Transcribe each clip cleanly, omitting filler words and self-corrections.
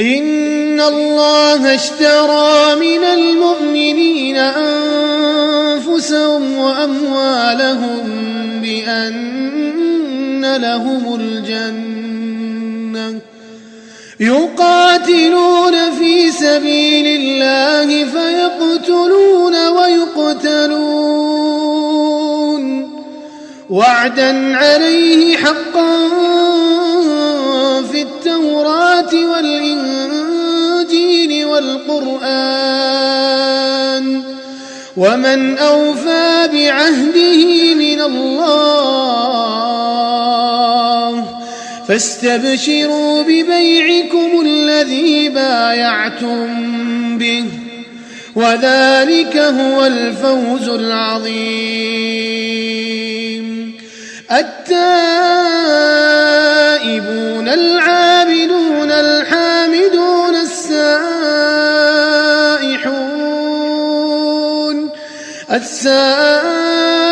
إن الله اشترى من المؤمنين أنفسهم وأموالهم بأن لهم الجنة يقاتلون في سبيل الله فيقتلون ويقتلون وعدا عليه حقا في التوراة والإنجيل والقرآن ومن أوفى بعهده من الله فاستبشروا ببيعكم الذي بايعتم به وذلك هو الفوز العظيم. التائبون العابدون الحامدون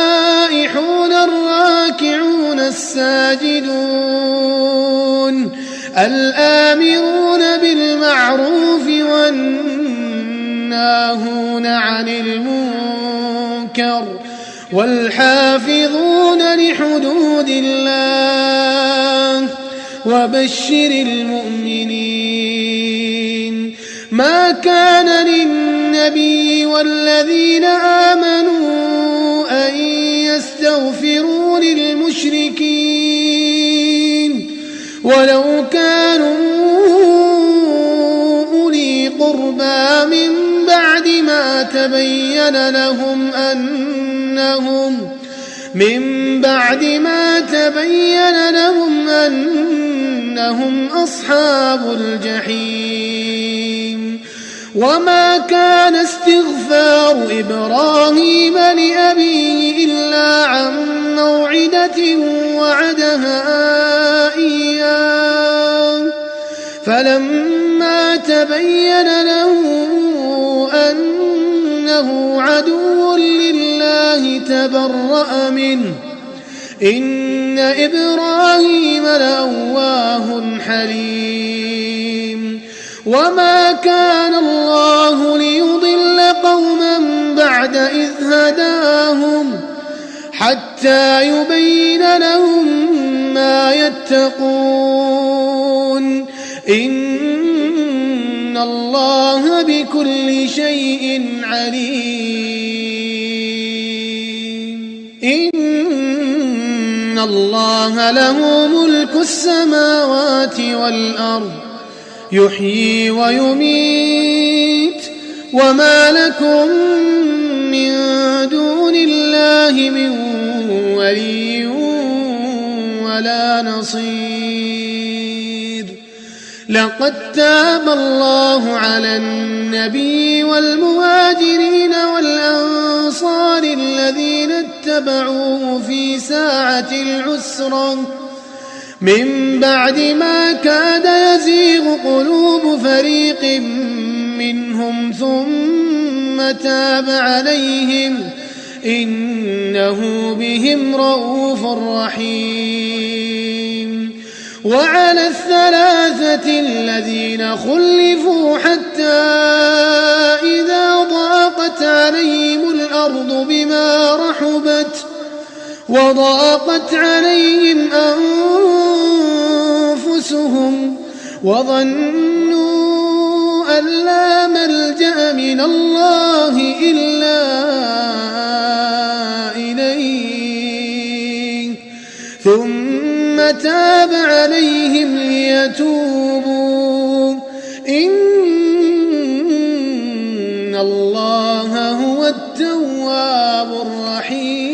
السائحون الراكعون الساجدون الآمرون بالمعروف والناهون عن المنكر والحافظون لحدود الله وبشر المؤمنين. ما كان للنبي والذين آمنوا أن يستغفروا للمشركين ولو كانوا أولي قربى من بعد ما تبين لهم أنهم أصحاب الجحيم. وما كان استغفار إبراهيم لأبيه إلا عن موعدة وعدها إياه فلما تبين له أنه عدو لله تبرأ منه إن إبراهيم لأواه حليم. وما كان الله ليضل قوما بعد إذ هداهم حتى يبين لهم ما يتقون إن الله بكل شيء عليم. إن الله له ملك السماوات والأرض يحيي ويميت وما لكم من دون الله من ولي ولا نصير. لقد تاب الله على النبي والمهاجرين والأنصار الذين اتبعوه في ساعة العسرة من بعد ما كاد يزيغ قلوب فريق منهم ثم تاب عليهم إنه بهم رءوف رحيم. وعلى الثلاثة الذين خلفوا حتى إذا ضاقت عليهم الأرض بما رحبت وضاقت عليهم أنفسهم وظنوا أن لا ملجأ من الله إلا إليه ثم تاب عليهم ليتوبوا إن الله هو التواب الرحيم.